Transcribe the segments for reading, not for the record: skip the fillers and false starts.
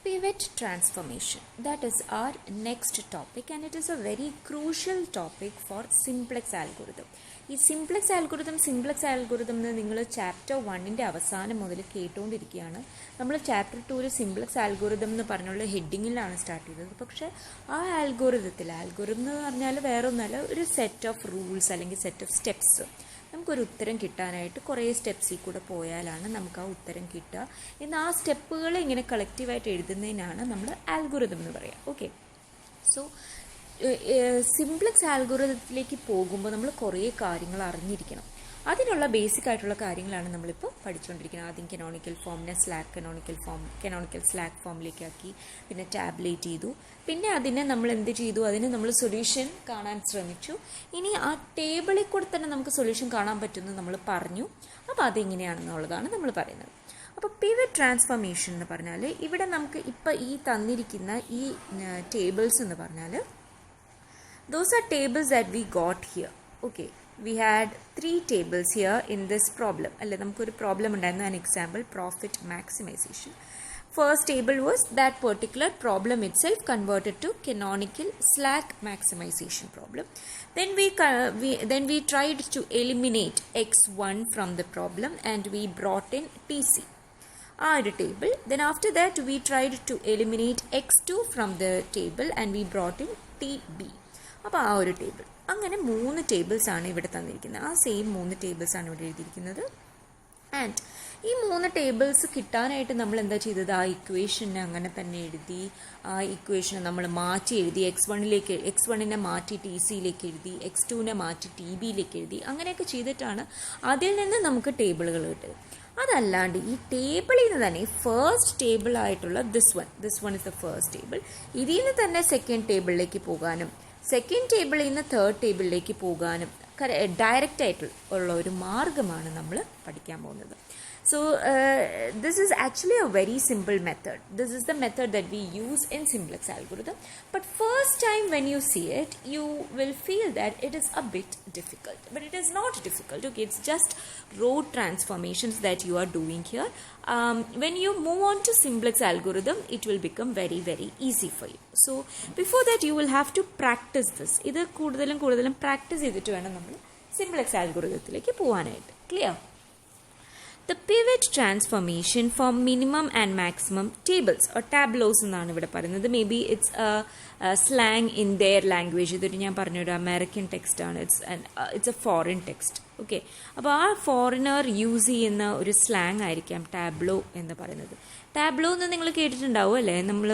Pivot transformation, that is our next topic, and it is a very crucial topic for simplex algorithm. ഈ simplex algorithm എന്ന് നിങ്ങൾ chapter 1 അവസാനം മുതൽ കേട്ടുകൊണ്ടിരിക്കുകയാണ്. നമ്മൾ chapter 2 simplex algorithm എന്ന് പറഞ്ഞുള്ള ഹെഡിങ്ങിലാണ് സ്റ്റാർട്ട് ചെയ്തത്. പക്ഷേ ആ ആൽഗോരിതം എന്ന് പറഞ്ഞാൽ വേറെ ഒന്നല്ല, ഒരു സെറ്റ് ഓഫ് റൂൾസ് അല്ലെങ്കിൽ സെറ്റ് ഓഫ് സ്റ്റെപ്സ്. നമുക്കൊരു ഉത്തരം കിട്ടാനായിട്ട് കുറേ സ്റ്റെപ്സിൽ കൂടെ പോയാലാണ് നമുക്ക് ആ ഉത്തരം കിട്ടുക. എന്നാൽ ആ സ്റ്റെപ്പുകൾ ഇങ്ങനെ കളക്റ്റീവായിട്ട് എഴുതുന്നതിനാണ് നമ്മൾ ആൽഗോരിതം എന്ന് പറയുക. ഓക്കെ, സോ സിംപ്ലക്സ് ആൽഗോരിതത്തിലേക്ക് പോകുമ്പോൾ നമ്മൾ കുറേ കാര്യങ്ങൾ അറിഞ്ഞിരിക്കണം. അതിനുള്ള ബേസിക് ആയിട്ടുള്ള കാര്യങ്ങളാണ് നമ്മളിപ്പോൾ പഠിച്ചുകൊണ്ടിരിക്കുന്നത്. ആദ്യം കനോണിക്കൽ ഫോമിനെ കനോണിക്കൽ സ്ലാക്ക് ഫോമിലേക്ക് ആക്കി, പിന്നെ ടാബ്ലേറ്റ് ചെയ്തു, പിന്നെ അതിനെ നമ്മൾ എന്ത് ചെയ്തു, അതിന് നമ്മൾ സൊല്യൂഷൻ കാണാൻ ശ്രമിച്ചു. ഇനി ആ ടേബിളിൽ കൂടെ തന്നെ നമുക്ക് സൊല്യൂഷൻ കാണാൻ പറ്റുമെന്ന് നമ്മൾ പറഞ്ഞു. അപ്പോൾ അതെങ്ങനെയാണെന്നുള്ളതാണ് നമ്മൾ പറയുന്നത്. അപ്പോൾ പിവറ്റ് ട്രാൻസ്ഫോർമേഷൻ എന്ന് പറഞ്ഞാൽ ഇവിടെ നമുക്ക് ഇപ്പോൾ ഈ തന്നിരിക്കുന്ന ഈ ടേബിൾസ് എന്ന് പറഞ്ഞാൽ those are tables that we got here. Okay, we had 3 tables here in this problem. അല്ലേ, നമുക്കൊരു പ്രോബ്ലം ഉണ്ടായിരുന്നു. An example, profit maximization. First table was that particular problem itself converted to canonical slack maximization problem. Then we tried to eliminate x1 from the problem and we brought in tc. Our table. Then after that we tried to eliminate x2 from the table and we brought in tb. അപ്പോൾ ആ ഒരു table, അങ്ങനെ 3 ടേബിൾസാണ് ഇവിടെ തന്നിരിക്കുന്നത്. ആ same 3 ടേബിൾസാണ് ഇവിടെ എഴുതിയിരിക്കുന്നത്. And ഈ 3 ടേബിൾസ് കിട്ടാനായിട്ട് നമ്മൾ എന്താ ചെയ്തത്, ആ ഇക്വേഷനെ അങ്ങനെ തന്നെ എഴുതി. ആ ഇക്വേഷനെ നമ്മൾ മാറ്റി എഴുതി. x1നെ മാറ്റി ടി സിയിലേക്ക് എഴുതി, x2നെ മാറ്റി ടി ബിയിലേക്ക് എഴുതി. അങ്ങനെയൊക്കെ ചെയ്തിട്ടാണ് അതിൽ നിന്ന് നമുക്ക് ടേബിളുകൾ കിട്ടുക. അതല്ലാണ്ട് ഈ ടേബിളിൽ നിന്ന് തന്നെ ഫസ്റ്റ് ടേബിൾ ആയിട്ടുള്ള this one is the first table, ഇതിൽ നിന്ന് തന്നെ സെക്കൻഡ് ടേബിളിലേക്ക് പോകാനും സെക്കൻഡ് ടേബിളിൽ നിന്ന് തേർഡ് ടേബിളിലേക്ക് പോകാനും ഡയറക്റ്റ് ആയിട്ട് ഉള്ള ഒരു മാർഗമാണ് നമ്മൾ പഠിക്കാൻ പോകുന്നത്. So this is actually a very simple method. This is the method that we use in simplex algorithm. But first time when you see it, you will feel that it is a bit difficult. But it is not difficult. Okay, it's just row transformations that you are doing here. When you move on to simplex algorithm, it will become very, very easy for you. So before that, you will have to practice this. ഇത് കൂടുതലും practice ചെയ്തിട്ട് വേണം നമ്മൾ simplex ആൽഗോരിതത്തിലേക്ക് പോകാനായിട്ട്. Clear? The pivot transformation for minimum and maximum tables or tableaus എന്നാണ് ഇവിടെ പറയുന്നത്. May be it's slang in there language. ഇതൊരു ഞാൻ പറഞ്ഞൊരു അമേരിക്കൻ ടെക്സ്റ്റ് ആണ്. It's A foreign text. Okay, അപ്പോൾ ആ ഫോറിനർ യൂസ് ചെയ്യുന്ന ഒരു സ്ലാങ് ആയിരിക്കാം ടാബ്ലോ എന്ന് പറയുന്നത്. ടാബ്ലോ എന്ന് നിങ്ങൾ കേട്ടിട്ടുണ്ടാവും അല്ലേ? നമ്മൾ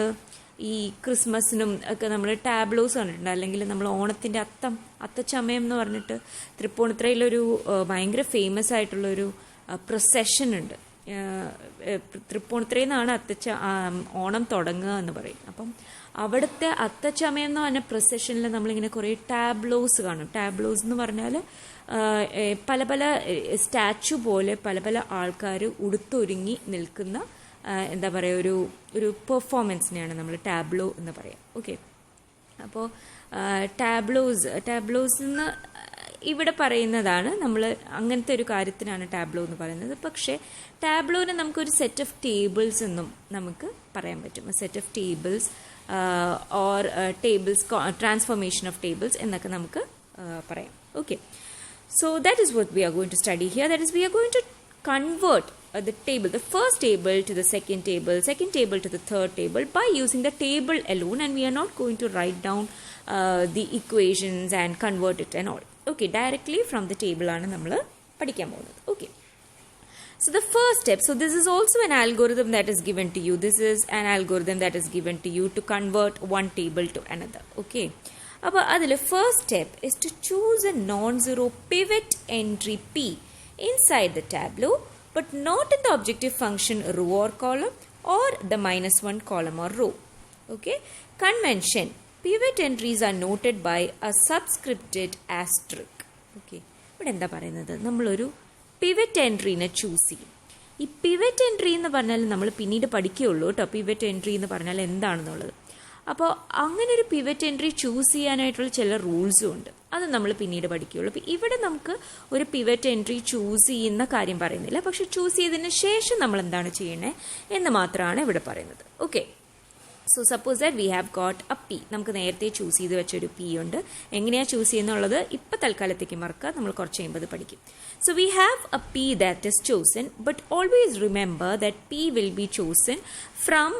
ഈ ക്രിസ്മസിനും ഒക്കെ നമ്മൾ ടാബ്ലോസ് കണ്ടിട്ടുണ്ട്. അല്ലെങ്കിൽ നമ്മൾ ഓണത്തിൻ്റെ അത്തച്ചമയം എന്ന് പറഞ്ഞിട്ട് തൃപ്പൂണിത്തുറയിലൊരു ഭയങ്കര ഫേമസ് ആയിട്ടുള്ളൊരു പ്രൊസഷൻ ഉണ്ട്. തൃപ്പൂണിത്തുറയിൽ നിന്നാണ് ഓണം തുടങ്ങുക എന്ന് പറയും. അപ്പം അവിടുത്തെ അത്തച്ചമയം എന്ന് പറഞ്ഞ പ്രൊസഷനിൽ നമ്മളിങ്ങനെ കുറേ ടാബ്ലോസ് കാണും. ടാബ്ലോസ് എന്ന് പറഞ്ഞാൽ പല പല സ്റ്റാച്ചു പോലെ പല ആൾക്കാർ ഉടുത്തൊരുങ്ങി നിൽക്കുന്ന എന്താ പറയുക, ഒരു പെർഫോമൻസിനെയാണ് നമ്മൾ ടാബ്ലോ എന്ന് പറയാം. ഓക്കെ, അപ്പോൾ ടാബ്ലോസ് എന്ന് ഇവിടെ പറയുന്നതാണ്. നമ്മൾ അങ്ങനത്തെ ഒരു കാര്യത്തിനാണ് ടാബ്ലോ എന്ന് പറയുന്നത്. പക്ഷേ ടാബ്ലോനെ നമുക്കൊരു സെറ്റ് ഓഫ് ടേബിൾസ് എന്നും നമുക്ക് പറയാൻ പറ്റും. Set of tables or tables, transformation of tables എന്നൊക്കെ നമുക്ക് പറയാം. Okay, so that is what we are going to study here. That is we are going to convert the first table to the second table to the third table by using the table alone, and we are not going to write down the equations and convert it and all. Okay, directly from the table ആണ് നമ്മൾ പഠിക്കാൻ പോകുന്നത്. Okay, so the first step, so this is also an algorithm that is given to you. This is an algorithm that is given to you to convert one table to another. Okay, അപ്പോൾ അതിൽ first step is to choose a non-zero pivot entry P inside the tableau, but not in the objective function row or column or the -1 column or row. Okay, convention, pivot entries are noted by a subscripted asterisk. Okay, ഇവിടെ എന്താ പറയുന്നത്, നമ്മളൊരു pivot എൻട്രീനെ choose ചെയ്യും. ഈ pivot entry എന്ന് പറഞ്ഞാൽ നമ്മൾ പിന്നീട് പഠിക്കുകയുള്ളൂ കേട്ടോ, പിവറ്റ് എൻട്രി എന്ന് പറഞ്ഞാൽ എന്താണെന്നുള്ളത്. അപ്പോൾ അങ്ങനെ ഒരു പിവറ്റ് എൻട്രി ചൂസ് ചെയ്യാനായിട്ടുള്ള ചില റൂൾസും ഉണ്ട്. അത് നമ്മൾ പിന്നീട് പഠിക്കുകയുള്ളൂ. അപ്പോൾ ഇവിടെ നമുക്ക് ഒരു പിവറ്റ് എൻട്രി ചൂസ് ചെയ്യുന്ന കാര്യം പറയുന്നില്ല, പക്ഷെ ചൂസ് ചെയ്തതിന് ശേഷം നമ്മൾ എന്താണ് ചെയ്യണേ എന്ന് മാത്രമാണ് ഇവിടെ പറയുന്നത്. Okay, So suppose that we have got a P. നമുക്ക് നേരത്തെ ചൂസ് ചെയ്ത് വെച്ചൊരു P ഉണ്ട്. എങ്ങനെയാണ് ചൂസ് ചെയ്യുന്നുള്ളത് ഇപ്പോൾ തൽക്കാലത്തേക്ക് മറക്കുക, നമ്മൾ കുറച്ച് കഴിയുമ്പോൾ പഠിക്കും. So we have a P that is chosen, but always remember that P will be chosen from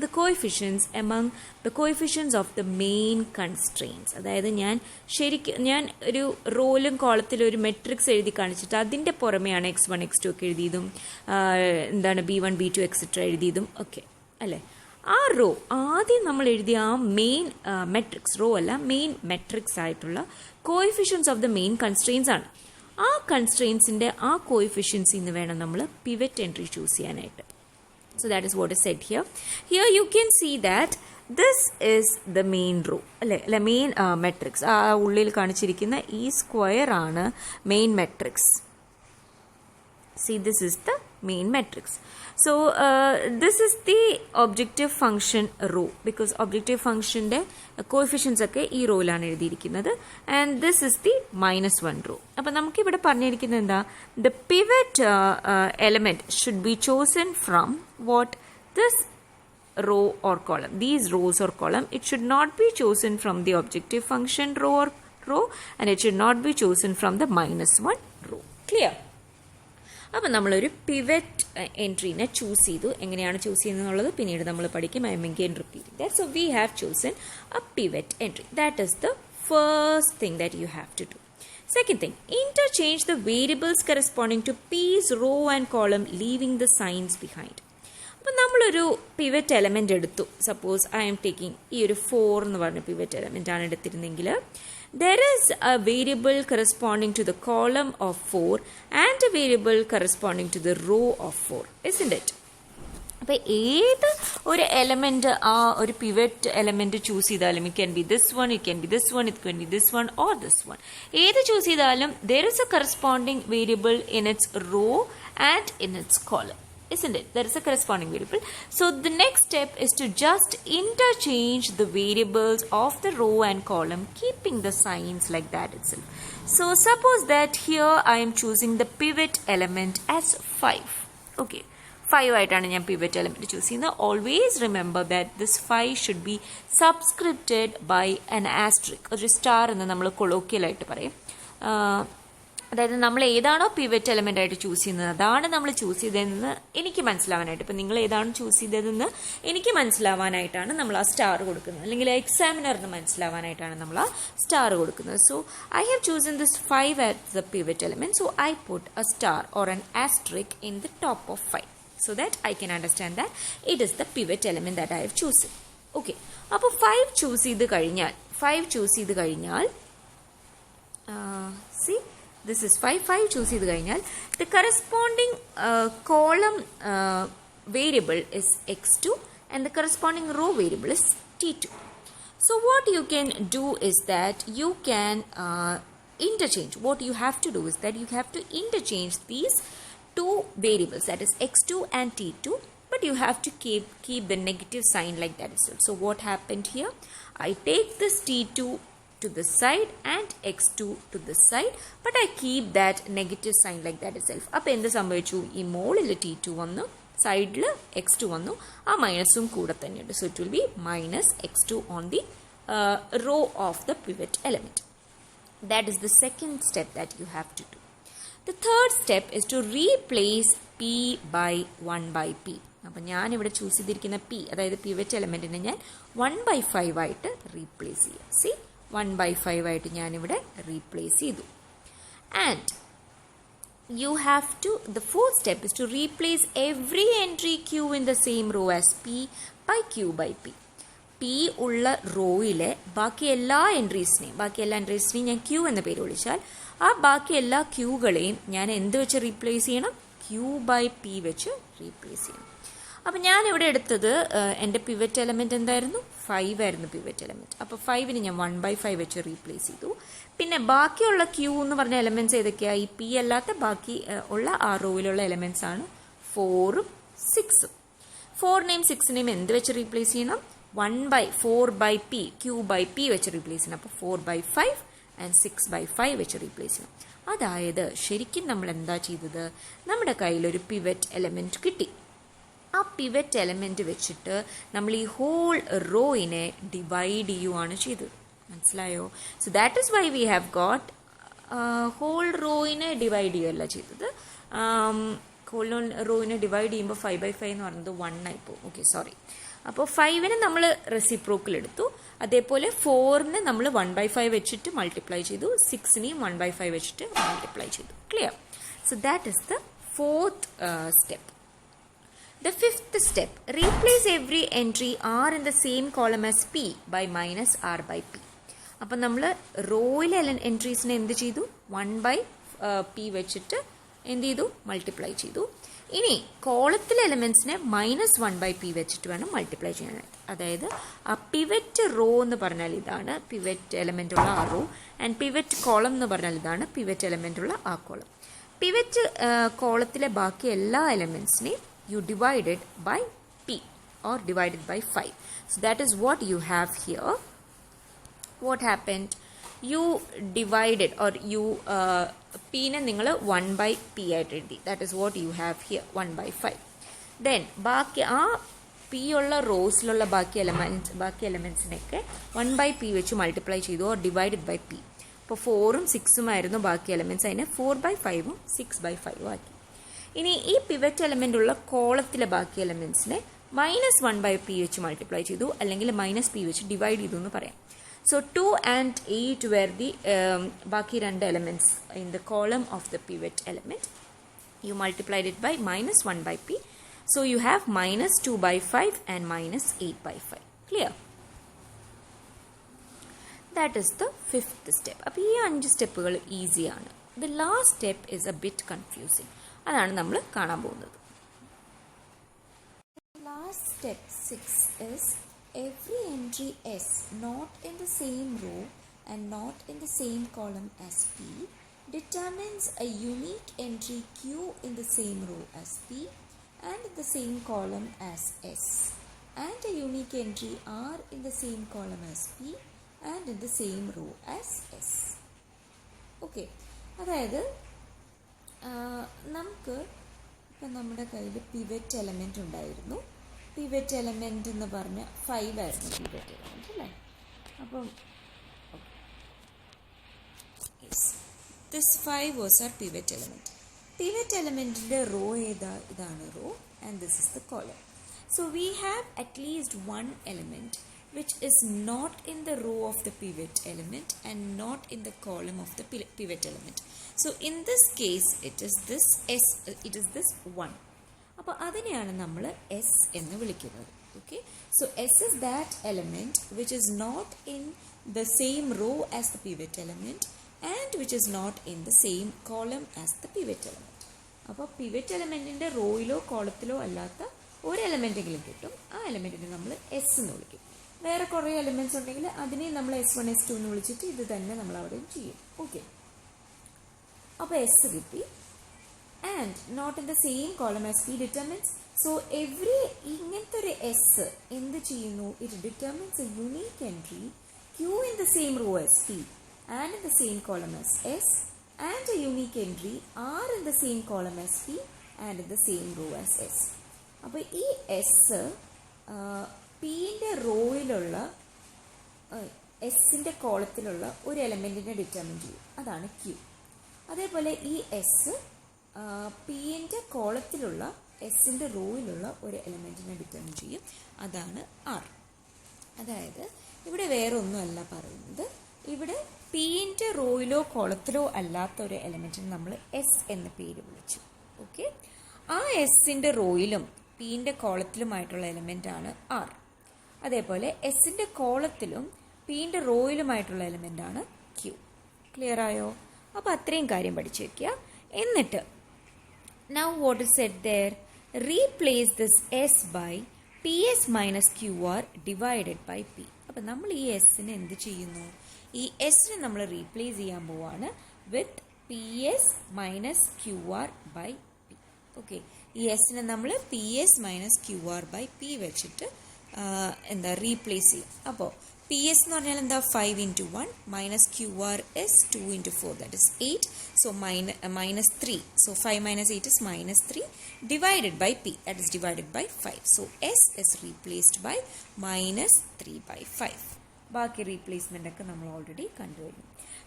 the coefficients among the coefficients of the main constraints. അതായത് ഞാൻ ഒരു റോയിലും കോളത്തിലും ഒരു മെട്രിക്സ് എഴുതി കാണിച്ചിട്ട് അതിൻ്റെ പുറമെയാണ് x1 x2 ഒക്കെ എഴുതിയതും എന്താണ് b1 b2 എക്സെട്ര എഴുതിയതും ഒക്കെ അല്ലേ. ആ റോ ആദ്യം നമ്മൾ എഴുതിയ ആ മെയിൻ മെട്രിക്സ്, റോ അല്ല മെയിൻ മെട്രിക്സ് ആയിട്ടുള്ള coefficients of the main constraints ആണ്. ആ കൺസ്ട്രെയിൻസിൻ്റെ ആ കോഎഫിഷ്യൻസിൽ നിന്ന് വേണം നമ്മൾ പിവറ്റ് എൻട്രി ചൂസ് ചെയ്യാനായിട്ട്. So that is what is said here. Here you can see that this is the main row, അല്ലെ മെയിൻ മെട്രിക്സ്. ആ ഉള്ളിൽ കാണിച്ചിരിക്കുന്ന ഈ സ്ക്വയർ ആണ് main matrix. See, this is the main matrix. So this is the objective function row, because objective function de coefficients ഒക്കെ ഈ റോയിലാണ് എഴുതിയിരിക്കുന്നത്. And this is the -1 row. അപ്പോൾ നമുക്ക് ഇവിടെ പറഞ്ഞിരിക്കുന്നത് എന്താ, the pivot element should be chosen from what, this row or column, these rows or column. It should not be chosen from the objective function row or row, and it should not be chosen from the -1 row. Clear? അപ്പോൾ നമ്മളൊരു pivot എൻട്രീനെ choose ചെയ്തു. എങ്ങനെയാണ് choose ചെയ്യുന്നത് പിന്നീട് നമ്മൾ പഠിക്കും. I'm again repeating that. So we have chosen a pivot entry. That is the first thing that you have to do. Second thing, interchange the variables corresponding to P's row and column, leaving the signs behind. അപ്പോൾ നമ്മളൊരു pivot element എടുത്തു. Suppose I am taking ഈ ഒരു 4 എന്ന് പറഞ്ഞ pivot element ആണ് എടുത്തിരുന്നെങ്കിൽ, there is a variable corresponding to the column of 4 and a variable corresponding to the row of 4, isn't it? അപ്പോൾ ഏത് ഒരു എലമെന്റ് ആ ഒരു പിവറ്റ് എലമെന്റ് ചൂസ് ചെയ്താലും, it can be this one, it can be this one, it can be this one or this one, ഏത് choose ചെയ്താലും there is a corresponding variable in its row and in its column, isn't it? There is a corresponding variable. So the next step is to just interchange the variables of the row and column, keeping the signs like that itself. So suppose that here I am choosing the pivot element as 5. Okay, 5 ആയിട്ടാണ് ഞാൻ pivot element choose ചെയ്യുന്നത്. Always remember that this 5 should be subscripted by an asterisk, ഒരു star എന്ന് നമ്മൾ colloquial ആയിട്ട് പറയും. അതായത് നമ്മൾ ഏതാണോ പിവറ്റ് എലമെന്റ് ആയിട്ട് ചൂസ് ചെയ്യുന്നത് അതാണ് നമ്മൾ ചൂസ് ചെയ്തതെന്ന് എനിക്ക് മനസ്സിലാവാനായിട്ട്, ഇപ്പം നിങ്ങൾ ഏതാണ് ചൂസ് ചെയ്തതെന്ന് എനിക്ക് മനസ്സിലാവാനായിട്ടാണ് നമ്മൾ ആ സ്റ്റാർ കൊടുക്കുന്നത്, അല്ലെങ്കിൽ എക്സാമിനറിന് മനസ്സിലാവാനായിട്ടാണ് നമ്മൾ ആ സ്റ്റാർ കൊടുക്കുന്നത്. So I have chosen this 5 as the pivot element. So I put a star or an asterisk in the top of 5 so that I can understand that it is the pivot element that I have chosen. Okay, അപ്പോൾ 5 choose ചെയ്ത് കഴിഞ്ഞാൽ see, this is 5 choose ചെയ്ത് കഴിഞ്ഞാൽ the corresponding column variable is x2 and the corresponding row variable is t2. So what you can do is that you can interchange. What you have to do is that you have to interchange these two variables, that is x2 and t2, but you have to keep the negative sign like that itself. So what happened here, I take this t2 to the side and x2 to the side, but I keep that negative sign like that itself. അപ്പോൾ എന്ത് സംഭവിച്ചു, ഈ മോളിൽ t2 വന്നു, സൈഡിൽ x2 വന്നു, ആ മൈനസും കൂടെ തന്നെയുണ്ട്. So it will be minus x2 on the row of the pivot element. That is the second step that you have to do. The third step is to replace p by 1 by p. അപ്പോൾ ഞാനിവിടെ choose ചെയ്തിരിക്കുന്ന p, അതായത് pivot എലമെന്റിനെ ഞാൻ 1/5 ആയിട്ട് replace ചെയ്യാം. C 1/5 ആയിട്ട് ഞാനിവിടെ replace ചെയ്തു. And you have to, the fourth step is to replace every entry q in the same row as p by q by p. p ഉള്ള റോയിലെ ബാക്കി എല്ലാ എൻട്രീസിനെയും ഞാൻ q എന്ന പേര് വിളിച്ചാൽ ആ ബാക്കി എല്ലാ ക്യൂകളെയും ഞാൻ എന്ത് വെച്ച് റീപ്ലേസ് ചെയ്യണം, q by p വെച്ച് റീപ്ലേസ് ചെയ്യണം. അപ്പം ഞാനിവിടെ എടുത്തത് എൻ്റെ പിവറ്റ് എലമെന്റ് എന്തായിരുന്നു, 5 ആയിരുന്നു പിവറ്റ് എലമെന്റ്. അപ്പോൾ 5ന് ഞാൻ 1/5 വെച്ച് റീപ്ലേസ് ചെയ്തു. പിന്നെ ബാക്കിയുള്ള ക്യൂ എന്ന് പറഞ്ഞ എലമെന്റ്സ് ഏതൊക്കെയാണ്, ഈ പി അല്ലാത്ത ബാക്കി ഉള്ള ആ റോയിലുള്ള എലമെന്റ്സ് ആണ് 4ഉം 6ഉം. 4നെയും 6നെയും എന്ത് വെച്ച് റീപ്ലേസ് ചെയ്യണം, 1/4/p q/p വെച്ച് റീപ്ലേസ് ചെയ്യണം. അപ്പോൾ 4/5 ആൻഡ് 6/5 വെച്ച് റീപ്ലേസ് ചെയ്യണം. അതായത് ശരിക്കും നമ്മൾ എന്താ ചെയ്തത്, നമ്മുടെ കയ്യിലൊരു പിവറ്റ് എലമെന്റ് കിട്ടി. ആ പിവറ്റ് എലമെൻറ്റ് വെച്ചിട്ട് നമ്മൾ ഈ ഹോൾ റോയിനെ ഡിവൈഡ് ചെയ്യുവാണ് ചെയ്തത്. മനസ്സിലായോ? So that is why we have got whole റോയിനെ ഡിവൈഡ് ചെയ്യുകയല്ല ചെയ്തത്. ഹോൾ റോയിനെ ഡിവൈഡ് ചെയ്യുമ്പോൾ 5/5 എന്ന് പറയുന്നത് 1 ആയി പോകും. Okay, sorry. അപ്പോൾ 5നെ നമ്മൾ റെസിപ്രോക്കൽ എടുത്തു. അതേപോലെ 4നെ നമ്മൾ 1/5 വെച്ചിട്ട് മൾട്ടിപ്ലൈ ചെയ്തു. 6നെയും 1/5 വെച്ചിട്ട് മൾട്ടിപ്ലൈ ചെയ്തു. Clear? So that is the 4th step. The 5th step, replace every entry R in the same column as P by minus R by P. അപ്പം നമ്മൾ റോയിലെ എൻട്രീസിനെ എന്ത് ചെയ്തു? 1/P വെച്ചിട്ട് എന്ത് ചെയ്തു? മൾട്ടിപ്ലൈ ചെയ്തു. ഇനി കോളത്തിലെ എലമെൻസിനെ -1/P വെച്ചിട്ട് വേണം മൾട്ടിപ്ലൈ ചെയ്യാനായിട്ട്. അതായത് ആ പിവറ്റ് റോ എന്ന് പറഞ്ഞാൽ ഇതാണ് പിവറ്റ് എലമെൻ്റ് ഉള്ള ആ റോ, ആൻഡ് പിവറ്റ് കോളം എന്ന് പറഞ്ഞാൽ ഇതാണ് പിവറ്റ് എലമെൻ്റ് ഉള്ള ആ കോളം. പിവറ്റ് കോളത്തിലെ ബാക്കി എല്ലാ എലമെൻസിനെയും you divided by P or divided by 5. So that is what you have here. What happened? You divided or you P ne ningal 1/P ആയിട്ട് എഴുതി. That is what you have here, 1/5. Then ബാക്കി ആ P ഉള്ള റോസിലുള്ള ബാക്കി എലമെൻസിനൊക്കെ 1/P വെച്ച് multiply ചെയ്തു or divided by P. അപ്പോൾ 4ഉം 6ഉം ആയിരുന്നു ബാക്കി എലമെൻറ്റ്സ്, അതിനെ 4/5ഉം 6/5ഉം ആക്കി. ഇനി ഈ പിവറ്റ് എലമെൻ്റ് ഉള്ള കോളത്തിലെ ബാക്കി എലമെൻറ്റ്സിനെ -1/P വെച്ച് മൾട്ടിപ്ലൈ ചെയ്തു, അല്ലെങ്കിൽ -P വെച്ച് ഡിവൈഡ് ചെയ്തു എന്ന് പറയാം. സോ 2 and 8 were the ബാക്കി രണ്ട് elements in the column of the pivot element. You multiplied it by -1/P. So you have -2/5 and -8/5. Clear? That is the 5th step. അപ്പോൾ ഈ 5 സ്റ്റെപ്പുകൾ ഈസിയാണ്. The last step is a bit confusing. അതാണ് നമ്മൾ കാണാൻ പോകുന്നത്. Last step 6 is every entry S not in the same row and not in the same column as P determines a unique entry Q in the same row as P and in the same column as S, and a unique entry R in the same column as P and in the same row as S. Okay, അതായത് നമുക്ക് ഇപ്പം നമ്മുടെ കയ്യിൽ pivot element ഉണ്ടായിരുന്നു. Pivot element എന്ന് പറഞ്ഞാൽ 5 ആയിരുന്നു pivot element അല്ലേ? അപ്പം this 5 was our pivot element. Pivot എലമെൻറ്റിൻ്റെ റോ ഇതാണ് row, and this is the column. So we have at least 1 element which is not in the row of the pivot element and not in the column of the pivot element. So in this case it is this S, it is this 1. അപ്പോൾ അതിനെയാണ് നമ്മൾ S എന്ന് വിളിക്കുന്നത്. Okay, so S is that element which is not in the same row as the pivot element and which is not in the same column as the pivot element. അപ്പോൾ pivot എലമെൻറ്റിൻ്റെ റോയിലോ കോളത്തിലോ അല്ലാത്ത ഒരു എലമെൻറ്റെങ്കിലും കിട്ടും. ആ എലമെൻറ്റിനെ നമ്മൾ S എന്ന് വിളിക്കും. വേറെ കുറേ എലമെൻറ്റ്സ് ഉണ്ടെങ്കിൽ അതിനെ നമ്മൾ S1 S2 എന്ന് വിളിച്ചിട്ട് ഇത് തന്നെ നമ്മൾ അവിടെ ചെയ്യും. ഓക്കെ, അപ്പോൾ S കിട്ടി. And not in the same column as P determines. So every ഇങ്ങനത്തെ ഒരു S എന്ത് ചെയ്യുന്നു? It determines a unique entry Q in the same row as P and in the same column as S and a unique entry R in the same column as P and in the same row as S. അപ്പോൾ ഈ S Pൻ്റെ റോയിലുള്ള എസിൻ്റെ കോളത്തിലുള്ള ഒരു എലമെൻറ്റിനെ determine ചെയ്യും, അതാണ് Q. അതേപോലെ ഈ S Pൻ്റെ കോളത്തിലുള്ള എസിൻ്റെ റോയിലുള്ള ഒരു എലമെൻറ്റിനെ ഡിറ്റർമിൻ ചെയ്യും, അതാണ് R. അതായത് ഇവിടെ വേറെ ഒന്നുമല്ല പറയുന്നത്, ഇവിടെ Pൻ്റെ റോയിലോ കോളത്തിലോ അല്ലാത്ത ഒരു എലമെൻറ്റിന് നമ്മൾ S എന്ന പേര് വിളിച്ചു. ഓക്കെ, ആ എസിൻ്റെ റോയിലും Pൻ്റെ കോളത്തിലുമായിട്ടുള്ള എലമെൻ്റാണ് R. അതേപോലെ എസിൻ്റെ കോളത്തിലും Pൻ്റെ റോയിലുമായിട്ടുള്ള എലമെൻ്റാണ് Q. ക്ലിയർ ആയോ? അപ്പോൾ അത്രയും കാര്യം പഠിച്ചു വയ്ക്കുക. എന്നിട്ട് now what is said there? Replace this S by PS minus QR divided by P. അപ്പം നമ്മൾ ഈ എസിനെ എന്ത് ചെയ്യുന്നു? ഈ എസിനെ നമ്മൾ റീപ്ലേസ് ചെയ്യാൻ പോവാണ് വിത്ത് PS minus QR by P. Okay, ഈ എസിനെ നമ്മൾ PS minus QR by P വെച്ചിട്ട് എന്താ റീപ്ലേസ് ചെയ്യും. അപ്പോൾ PS എന്ന് പറഞ്ഞാൽ എന്താ 5 into 1 minus QR is 2 into 4 that is 8 so minus 3 so 5 minus 8 is minus 3 divided by P that is divided by 5 so S is replaced by minus 3 by 5 ബാക്കി replacement ഒക്കെ നമ്മൾ ഓൾറെഡി കണ്ടുകഴിഞ്ഞു.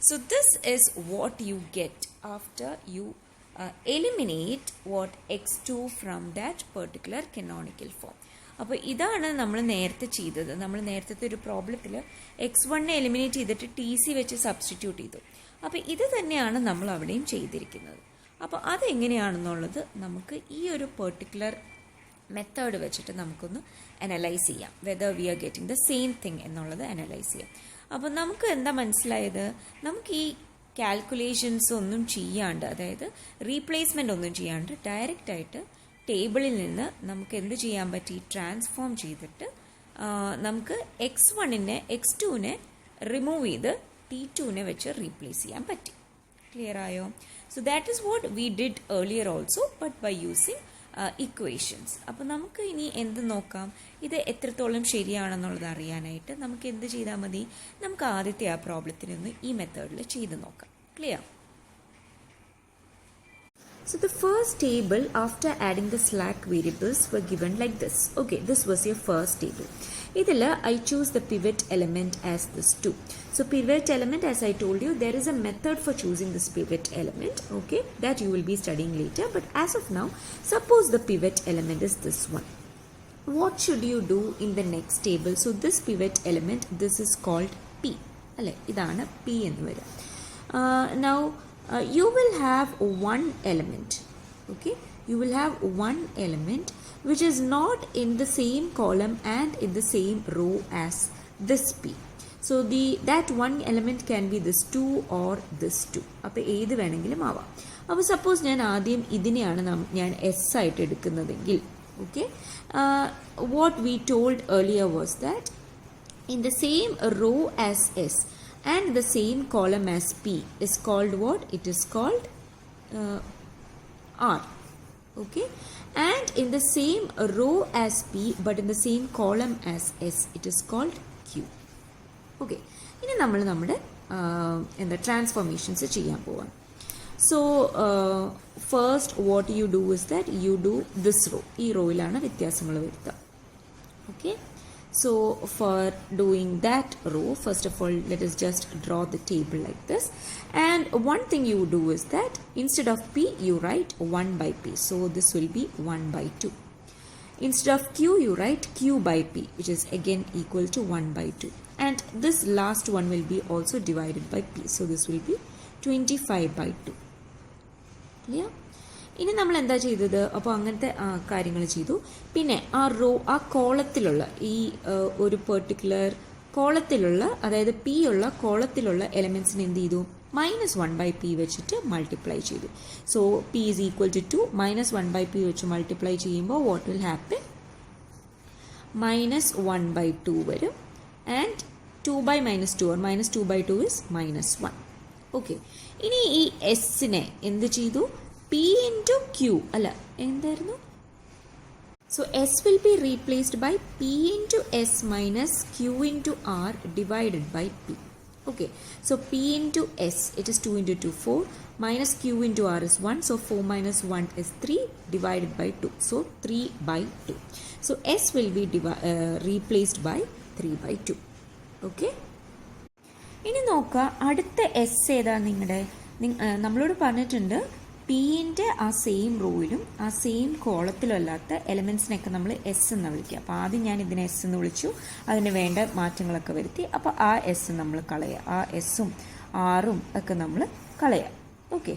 So this is what you get after you eliminate what x2 from that particular canonical form. അപ്പോൾ ഇതാണ് നമ്മൾ നേരത്തെ ചെയ്തത്. നമ്മൾ നേരത്തെ ഒരു പ്രോബ്ലത്തിൽ x1 എലിമിനേറ്റ് ചെയ്തിട്ട് TC വെച്ച് സബ്സ്റ്റിറ്റ്യൂട്ട് ചെയ്തു. അപ്പോൾ ഇത് തന്നെയാണ് നമ്മൾ അവിടെയും ചെയ്തിരിക്കുന്നത്. അപ്പോൾ അതെങ്ങനെയാണെന്നുള്ളത് നമുക്ക് ഈ ഒരു പെർട്ടിക്കുലർ മെത്തേഡ് വെച്ചിട്ട് നമുക്കൊന്ന് അനലൈസ് ചെയ്യാം. Whether V are getting the same thing എന്നുള്ളത് അനലൈസ് ചെയ്യാം. അപ്പോൾ നമുക്ക് എന്താ മനസ്സിലായത്, നമുക്ക് ഈ കാൽക്കുലേഷൻസ് ഒന്നും ചെയ്യാണ്ട്, അതായത് റീപ്ലേസ്മെൻ്റ് ഒന്നും ചെയ്യാണ്ട് ഡയറക്റ്റായിട്ട് ടേബിളിൽ നിന്ന് നമുക്ക് എന്ത് ചെയ്യാൻ പറ്റി, ട്രാൻസ്ഫോം ചെയ്തിട്ട് നമുക്ക് x1നെ x2നെ റിമൂവ് ചെയ്ത് t2നെ വെച്ച് റീപ്ലേസ് ചെയ്യാൻ പറ്റി. ക്ലിയർ ആയോ? So that is what we did earlier also but by using equations. അപ്പോൾ നമുക്ക് ഇനി എന്ത് നോക്കാം, ഇത് എത്രത്തോളം ശരിയാണെന്നുള്ളത് അറിയാനായിട്ട് നമുക്ക് എന്ത് ചെയ്താൽ മതി, നമുക്ക് ആദ്യത്തെ ആ പ്രോബ്ലത്തിനൊന്ന് ഈ മെത്തേഡിൽ ചെയ്ത് നോക്കാം. Clear? So the first table after adding the slack variables were given like this. Okay, this was your first table. ഇതിൽ I choose the pivot element as this 2. So pivot element, as I told you, there is a method for choosing this pivot element, okay, that you will be studying later. But as of now, suppose the pivot element is this one. What should you do in the next table? So this pivot element, this is called P. അല്ലേ, ഇതാണ് P എന്ന് വരിക. Now you will have one element, okay, you will have one element which is not in the same column and in the same row as this P. So that one element can be this 2 or this 2. അപ്പോൾ ഏത് വേണമെങ്കിലും ആവാം. അപ്പോൾ suppose ഞാൻ ആദ്യം ഇതിനെയാണ് ഞാൻ S ആയിട്ട് എടുക്കുന്നതെങ്കിൽ, okay, what we told earlier was that in the same row as S and the same column as P is called what? It is called R. Okay, and in the same row as P but in the same column as S it is called Q. Okay, ഇനി നമ്മൾ നമ്മുടെ എന്താ transformations ചെയ്യാൻ പോവാം. So first what you do is that you do this row, ഈ റോയിലാണ് വ്യത്യാസങ്ങൾ വരുത്തുക. Okay, so for doing that row, first of all let us just draw the table like this, and one thing you do is that instead of P you write 1 by P, so this will be 1 by 2. Instead of Q you write Q by P, which is again equal to 1 by 2, and this last one will be also divided by P, so this will be 25 by 2. Clear? ഇനി നമ്മൾ എന്താ ചെയ്തത്, അപ്പോൾ അങ്ങനത്തെ കാര്യങ്ങൾ ചെയ്തു. പിന്നെ ആ റോ, ആ കോളത്തിലുള്ള ഈ ഒരു പെർട്ടിക്കുലർ കോളത്തിലുള്ള, അതായത് P ഉള്ള കോളത്തിലുള്ള എലമെൻസിന് എന്ത് ചെയ്തു, -1 by P വെച്ചിട്ട് മൾട്ടിപ്ലൈ ചെയ്തു. So P is equal to 2, -1 by P വെച്ച് മൾട്ടിപ്ലൈ ചെയ്യുമ്പോൾ വാട്ട് വിൽ ഹാപ്പൻ, -1 by 2 വരും, and 2 by -2 or -2 by 2 is -1. Okay, ഇനി ഈ എസിനെ എന്ത് ചെയ്തു, P into Q അല്ല, എന്തായിരുന്നു, so S will be replaced by P into S minus Q into R divided by P. Okay, so P into S, it is 2 into 2 4, minus Q into R is 1, so 4 minus 1 is 3 divided by 2, so 3 by 2. So S will be replaced by 3 by 2. Okay, ഇനി നോക്കുക അടുത്ത S ഏതാ, നമ്മളോട് പറഞ്ഞിട്ടുണ്ട് Pൻ്റെ ആ same റോയിലും ആ same കോളത്തിലും അല്ലാത്ത എലമെൻസിനെയൊക്കെ നമ്മൾ എസ് എന്ന് വിളിക്കുക. അപ്പോൾ ആദ്യം ഞാൻ ഇതിനെ എസ് എന്ന് വിളിച്ചു, അതിന് വേണ്ട മാറ്റങ്ങളൊക്കെ വരുത്തി. അപ്പോൾ ആ എസ് നമ്മൾ കളയുക, ആ എസ്സും ആറും ഒക്കെ നമ്മൾ കളയുക. ഓക്കെ,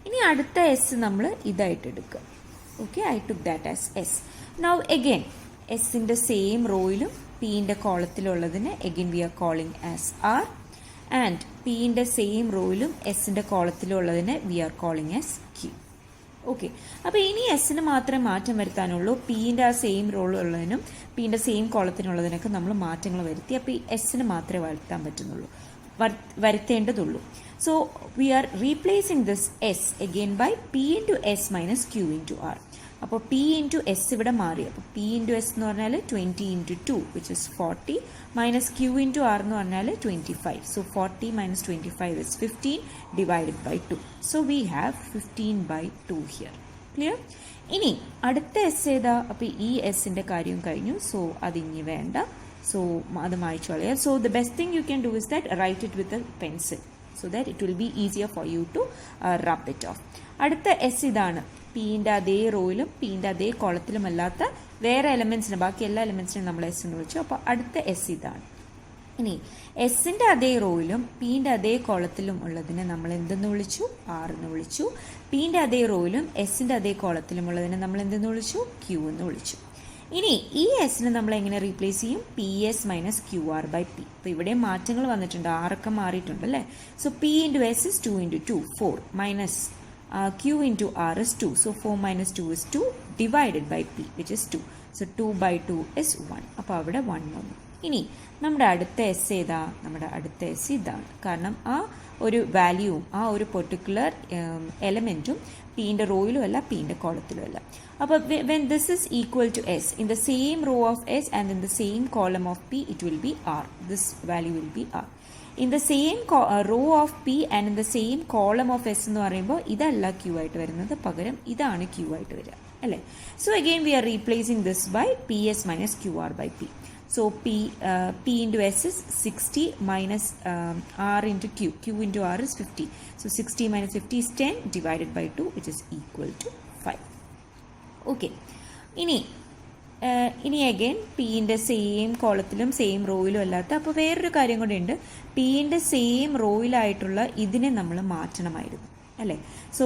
ഇനി അടുത്ത എസ് നമ്മൾ ഇതായിട്ട് എടുക്കുക. Okay, I took that as S. Now again എസിൻ്റെ സെയിം റോയിലും Pൻ്റെ കോളത്തിലുള്ളതിനെ again we are calling as R, and Pൻ്റെ സെയിം റോയിലും എസിൻ്റെ കോളത്തിലുള്ളതിനെ we are calling as Q. Okay, അപ്പോൾ ഇനി എസിന് മാത്രമേ മാറ്റം വരുത്താനുള്ളൂ. Pൻ്റെ ആ സെയിം റോളുള്ളതിനും Pൻ്റെ സെയിം കോളത്തിനുള്ളതിനൊക്കെ നമ്മൾ മാറ്റങ്ങൾ വരുത്തി. അപ്പോൾ ഈ എസിന് മാത്രമേ വരുത്തേണ്ടതുള്ളൂ. So we are replacing this S again by P into S minus Q into R. അപ്പോൾ പി ഇൻറ്റു എസ് ഇവിടെ മാറി. അപ്പോൾ പി ഇൻറ്റു എസ് എന്ന് പറഞ്ഞാൽ 20 into 2 which is 40 minus Q into R എന്ന് പറഞ്ഞാൽ 25. So 40 minus 25 is 15 divided by 2. So we have 15/2 here. Clear? ഇനി അടുത്ത എസ് ഏതാ? അപ്പോൾ ഈ എസിൻ്റെ കാര്യം കഴിഞ്ഞു. സോ അതിനി വേണ്ട. സോ അത് മായ്ച്ചു കളയാം. So the best thing you can do is that write it with a pencil so that it will be easier for you to rub it off. അടുത്ത എസ് ഇതാണ്. പീൻ്റെ അതേ റോയിലും പീൻ്റെ അതേ കോളത്തിലും അല്ലാത്ത വേറെ എലമെൻസിന്, ബാക്കി എല്ലാ എലമെൻസിനും നമ്മൾ എസ് എന്ന് വിളിച്ചു. അപ്പോൾ അടുത്ത എസ് ഇതാണ്. ഇനി എസിൻ്റെ അതേ റോയിലും പീൻ്റെ അതേ കോളത്തിലും ഉള്ളതിനെ നമ്മൾ എന്തെന്ന് വിളിച്ചു? ആർ എന്ന് വിളിച്ചു. പീൻ്റെ അതേ റോയിലും എസിൻ്റെ അതേ കോളത്തിലും ഉള്ളതിനെ നമ്മൾ എന്തെന്ന് വിളിച്ചു? ക്യൂ എന്ന് വിളിച്ചു. ഇനി ഈ എസിനെ നമ്മൾ എങ്ങനെ റീപ്ലേസ് ചെയ്യും? P S minus Q R by P. അപ്പോൾ ഇവിടെ മാറ്റങ്ങൾ വന്നിട്ടുണ്ട്, ആറൊക്കെ മാറിയിട്ടുണ്ട് അല്ലേ? So P into S is 2 into 2 4 minus Q into R is 2. So 4 minus 2 is 2 divided by P which is 2. So 2/2 is 1. അപ്പോൾ അവിടെ 1 വന്നു. ഇനി നമ്മുടെ അടുത്ത എസ് ഏതാ? നമ്മുടെ അടുത്ത എസ് ഇതാണ്. കാരണം ആ ഒരു വാല്യൂവും ആ ഒരു പെർട്ടിക്കുലർ എലമെൻറ്റും പീൻ്റെ റോയിലും അല്ല പീൻ്റെ കോളത്തിലും അല്ല. അപ്പോൾ when this is equal to s in the same row of s and in the same column of p, it will be r. This value will be r. In the same row of p and in the same column of s എന്ന് പറയുമ്പോൾ ഇതല്ല Q ആയിട്ട് വരുന്നത്, പകരം ഇതാണ് Q ആയിട്ട് വരിക അല്ലേ? So again we are replacing this by ps minus qr by p. So p into s is 60 minus r into q. Q into r is 50. So 60 minus 50 is 10 divided by 2 which is equal to 5. Okay. ഇനി again പീൻ്റെ same കോളത്തിലും same റോയിലും അല്ലാത്ത, അപ്പോൾ വേറൊരു കാര്യം കൂടെ ഉണ്ട്. പീൻ്റെ same റോയിലായിട്ടുള്ള ഇതിനെ നമ്മൾ മാറ്റണമായിരുന്നു അല്ലേ? സോ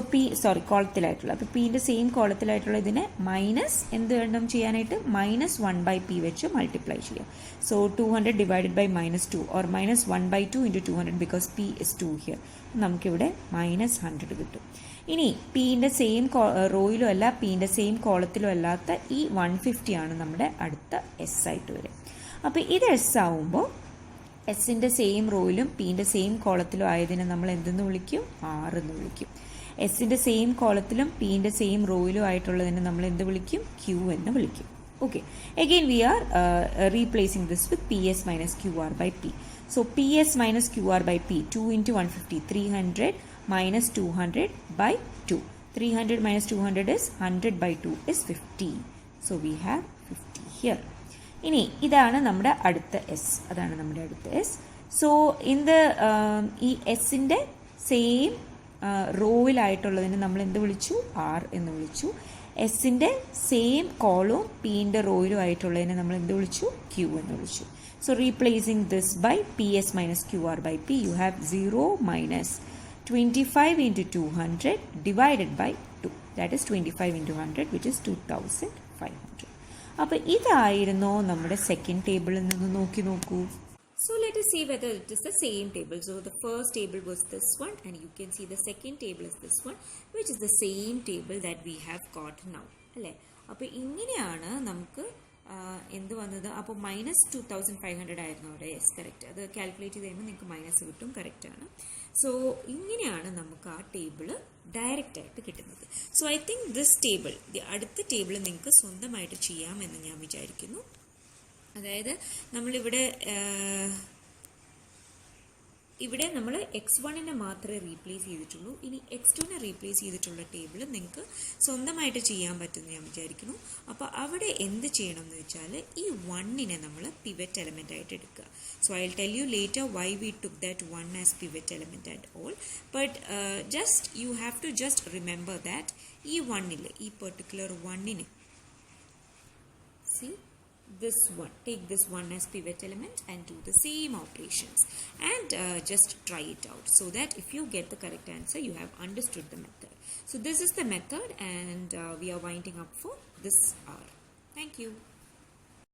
കോളത്തിലായിട്ടുള്ള, അപ്പോൾ പീൻ്റെ സെയിം കോളത്തിലായിട്ടുള്ള ഇതിനെ മൈനസ് എന്ത് വേണം ചെയ്യാനായിട്ട്? -1/p വെച്ച് മൾട്ടിപ്ലൈ ചെയ്യാം. So 200 divided by -2 or -1/2 into 200 because p is 2 here. നമുക്കിവിടെ -100 കിട്ടും. ഇനി പീൻ്റെ സെയിം റോയിലും അല്ല പീൻ്റെ സെയിം കോളത്തിലും അല്ലാത്ത ഈ 150 ആണ് നമ്മുടെ അടുത്ത എസ് ആയിട്ട് വരും. അപ്പോൾ ഇത് എസ് ആവുമ്പോൾ എസിൻ്റെ സെയിം റോയിലും പീൻ്റെ സെയിം കോളത്തിലും ആയതിനെ നമ്മൾ എന്തെന്ന് വിളിക്കും? ആർ എന്ന് വിളിക്കും. എസിൻ്റെ സെയിം കോളത്തിലും പീൻ്റെ സെയിം റോയിലും ആയിട്ടുള്ളതിനെ നമ്മൾ എന്ത് വിളിക്കും? ക്യൂ എന്ന് വിളിക്കും. Okay. Again we are replacing this with P S minus Q R by P. So P S minus Q R by P 2 into 150 300 minus 200 by 2. 300 minus 200 is 100/2 is 50. So we have 50 here. ഇനി ഇതാണ് നമ്മുടെ അടുത്ത S. അതാണ് നമ്മുടെ അടുത്ത S. So ഈ എസിൻ്റെ same റോയിലായിട്ടുള്ളതിന് നമ്മൾ എന്ത് വിളിച്ചു? ആർ എന്ന് വിളിച്ചു. എസിൻ്റെ സെയിം കോളും പീൻ്റെ റോയിലും ആയിട്ടുള്ളതിനെ നമ്മൾ എന്ത് വിളിച്ചു? ക്യൂ എന്ന് വിളിച്ചു. So replacing this by P S minus Q R by P, you have 0 minus 25 into 200 divided by 2. That is 25 into 100 which is 2500. അപ്പോൾ ഇതായിരുന്നോ നമ്മുടെ സെക്കൻഡ് ടേബിളിൽ നിന്ന് നോക്കൂ. So let us see whether it is the same table. So the first table was this one and you can see the second table is this one which is the same table that we have got now. അല്ലേ? അപ്പോൾ ഇങ്ങനെയാണ് നമുക്ക് എന്ത് വന്നത്? അപ്പോൾ -2500 ആയിരുന്നു അവിടെ. Yes, correct. അത് കാൽക്കുലേറ്റ് ചെയ്ത് കഴിയുമ്പോൾ നിങ്ങൾക്ക് മൈനസ് കിട്ടും. കറക്റ്റാണ്. സോ ഇങ്ങനെയാണ് നമുക്ക് ആ ടേബിള് ഡയറക്റ്റ് ആയിട്ട് കിട്ടുന്നത്. So I think this table, അടുത്ത ടേബിൾ നിങ്ങൾക്ക് സ്വന്തമായിട്ട് ചെയ്യാമെന്ന് ഞാൻ വിചാരിക്കുന്നു. അതായത് നമ്മളിവിടെ നമ്മൾ x1നെ മാത്രമേ റീപ്ലേസ് ചെയ്തിട്ടുള്ളൂ. ഇനി x2നെ റീപ്ലേസ് ചെയ്തിട്ടുള്ള ടേബിൾ നിങ്ങൾക്ക് സ്വന്തമായിട്ട് ചെയ്യാൻ പറ്റുമെന്ന് ഞാൻ വിചാരിക്കുന്നു. അപ്പോൾ അവിടെ എന്ത് ചെയ്യണം എന്ന് വെച്ചാൽ ഈ 1നെ നമ്മൾ പിവറ്റ് എലമെൻ്റ് ആയിട്ട് എടുക്കുക. So I will tell you later why we took that 1 as pivot element at all. But just you have to just remember that ഈ 1ലെ ഈ പെർട്ടിക്കുലർ 1നെ see this one, take this one as pivot element and do the same operations and just try it out so that if you get the correct answer you have understood the method. So this is the method and we are winding up for this hour. Thank you.